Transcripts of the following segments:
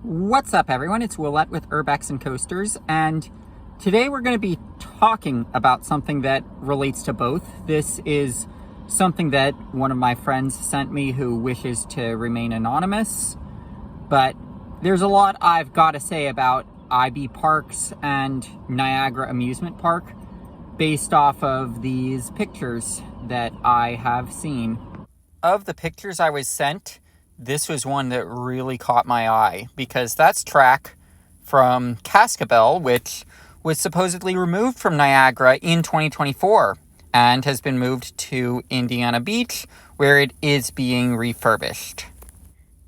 What's up, everyone? It's Willette with Urbex and Coasters, and today we're going to be talking about something that relates to both. This is something that one of my friends sent me who wishes to remain anonymous, but there's a lot I've got to say about IB Parks and Niagara Amusement Park based off of these pictures that I have seen. Of the pictures I was sent, this was one that really caught my eye because that's track from Cascabelle, which was supposedly removed from Niagara in 2024 and has been moved to Indiana Beach, where it is being refurbished.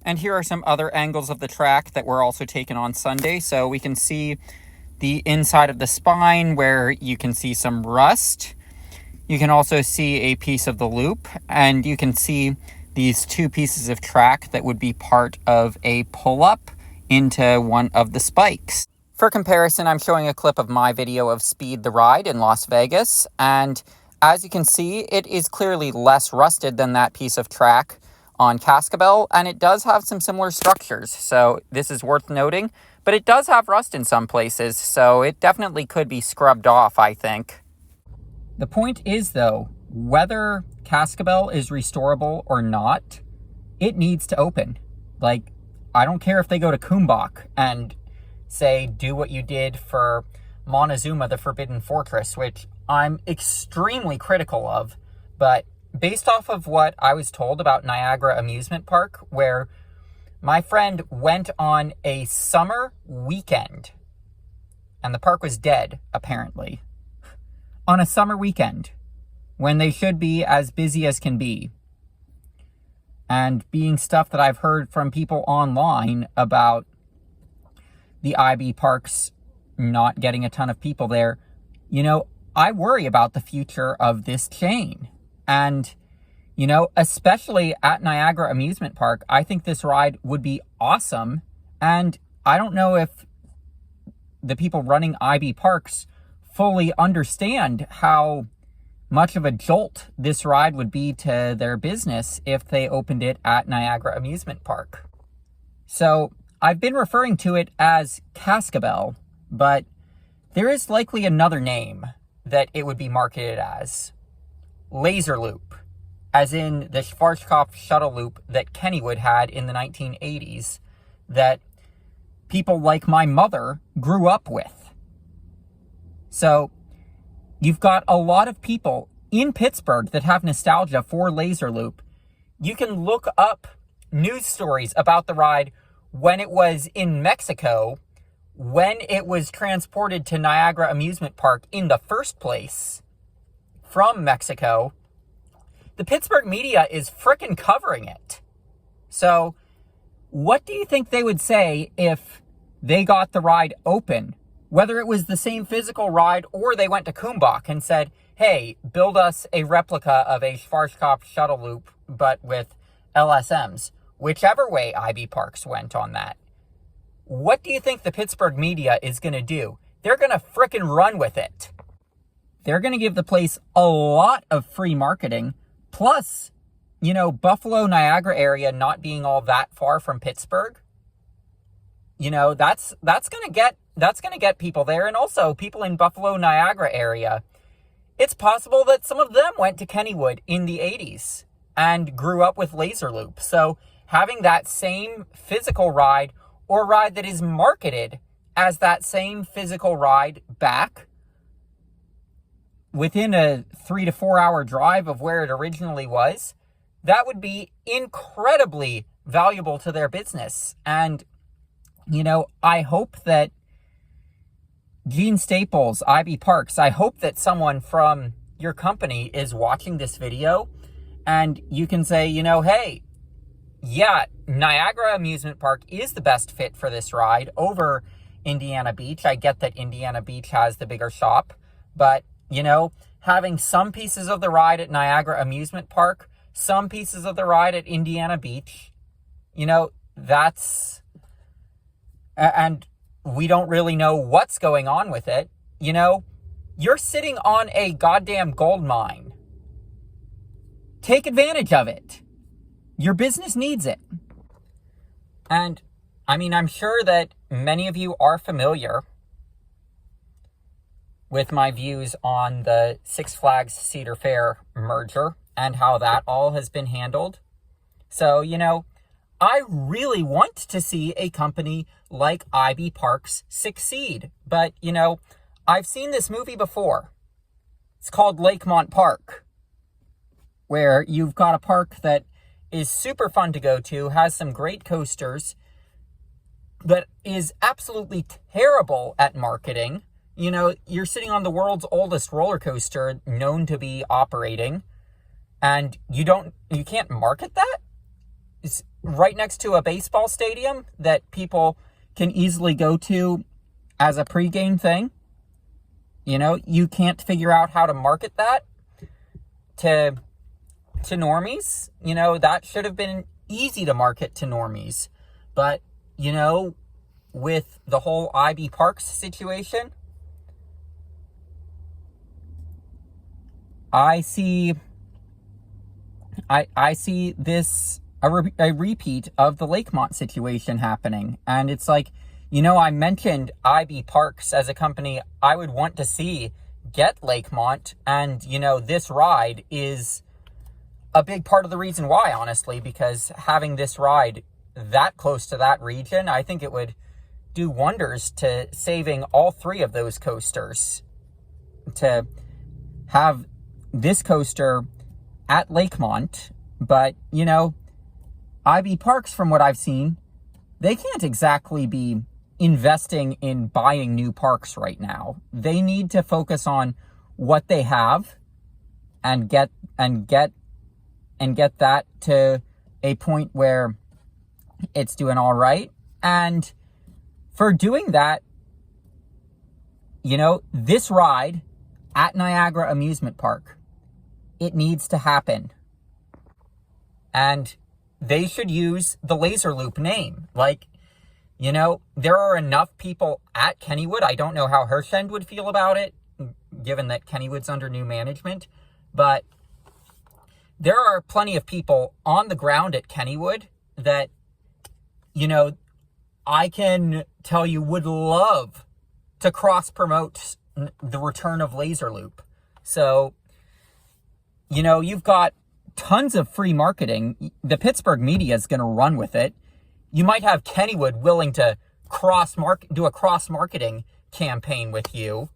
And here are some other angles of the track that were also taken on Sunday. So we can see the inside of the spine where you can see some rust. You can also see a piece of the loop, and you can see these two pieces of track that would be part of a pull-up into one of the spikes. For comparison, I'm showing a clip of my video of Speed the Ride in Las Vegas, and as you can see, it is clearly less rusted than that piece of track on Cascabelle, and it does have some similar structures, so this is worth noting, but it does have rust in some places, so it definitely could be scrubbed off, I think. The point is, though, whether Cascabelle is restorable or not, it needs to open. Like, I don't care if they go to Kumbak and say, do what you did for Montezuma, the Forbidden Fortress, which I'm extremely critical of, but based off of what I was told about Niagara Amusement Park, where my friend went on a summer weekend, and the park was dead, apparently, on a summer weekend, when they should be as busy as can be. And being stuff that I've heard from people online about the IB parks not getting a ton of people there, you know, I worry about the future of this chain. And, you know, especially at Niagara Amusement Park, I think this ride would be awesome. And I don't know if the people running IB parks fully understand how much of a jolt this ride would be to their business if they opened it at Niagara Amusement Park. So I've been referring to it as Cascabelle, but there is likely another name that it would be marketed as. Laser Loop, as in the Schwarzkopf shuttle loop that Kennywood had in the 1980s that people like my mother grew up with. So you've got a lot of people in Pittsburgh that have nostalgia for Laser Loop. You can look up news stories about the ride when it was in Mexico, when it was transported to Niagara Amusement Park in the first place from Mexico. The Pittsburgh media is frickin' covering it. So what do you think they would say if they got the ride open? Whether it was the same physical ride or they went to Kumbak and said, hey, build us a replica of a Schwarzkopf shuttle loop, but with LSMs. Whichever way IB Parks went on that. What do you think the Pittsburgh media is going to do? They're going to frickin' run with it. They're going to give the place a lot of free marketing. Plus, you know, Buffalo, Niagara area not being all that far from Pittsburgh. You know, that's going to get people there, and also people in Buffalo, Niagara area. It's possible that some of them went to Kennywood in the 80s and grew up with Laser Loop. So having that same physical ride or ride that is marketed as that same physical ride back within a 3 to 4 hour drive of where it originally was, that would be incredibly valuable to their business. And you know, I hope that Gene Staples, IB Parks, I hope that someone from your company is watching this video and you can say, you know, hey, yeah, Niagara Amusement Park is the best fit for this ride over Indiana Beach. I get that Indiana Beach has the bigger shop, but, you know, having some pieces of the ride at Niagara Amusement Park, some pieces of the ride at Indiana Beach, you know, that's... and we don't really know what's going on with it. You know, you're sitting on a goddamn gold mine. Take advantage of it. Your business needs it. And I mean, I'm sure that many of you are familiar with my views on the Six Flags Cedar Fair merger and how that all has been handled. So, I really want to see a company like IB Parks succeed. But, I've seen this movie before. It's called Lakemont Park, where you've got a park that is super fun to go to, has some great coasters, but is absolutely terrible at marketing. You're sitting on the world's oldest roller coaster known to be operating, and you can't market that? It's right next to a baseball stadium that people can easily go to as a pregame thing. You can't figure out how to market that to normies. That should have been easy to market to normies. But, with the whole IB Parks situation, I see this a repeat of the Lakemont situation happening. And it's like, I mentioned IB Parks as a company I would want to see get Lakemont. And, this ride is a big part of the reason why, honestly, because having this ride that close to that region, I think it would do wonders to saving all three of those coasters. To have this coaster at Lakemont, but, IB Parks, from what I've seen, they can't exactly be investing in buying new parks right now. They need to focus on what they have and get that to a point where it's doing all right. And for doing that, this ride at Niagara Amusement Park, it needs to happen. And they should use the Laser Loop name. There are enough people at Kennywood. I don't know how Hershend would feel about it, given that Kennywood's under new management. But there are plenty of people on the ground at Kennywood that, I can tell you would love to cross-promote the return of Laser Loop. So, you've got tons of free marketing. The Pittsburgh media is going to run with it. You might have Kennywood willing to do a cross-marketing campaign with you.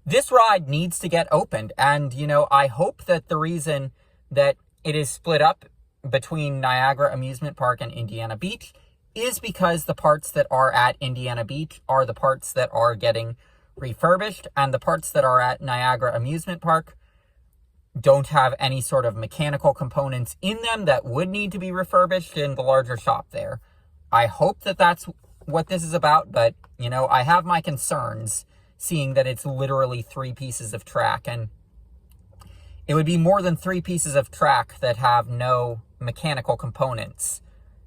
This ride needs to get opened. And, I hope that the reason that it is split up between Niagara Amusement Park and Indiana Beach is because the parts that are at Indiana Beach are the parts that are getting refurbished, and the parts that are at Niagara Amusement Park don't have any sort of mechanical components in them that would need to be refurbished in the larger shop there. I hope that that's what this is about, but, I have my concerns seeing that it's literally 3 pieces of track, and it would be more than 3 pieces of track that have no mechanical components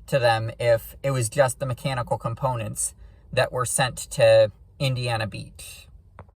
to them if it was just the mechanical components that were sent to Indiana Beach.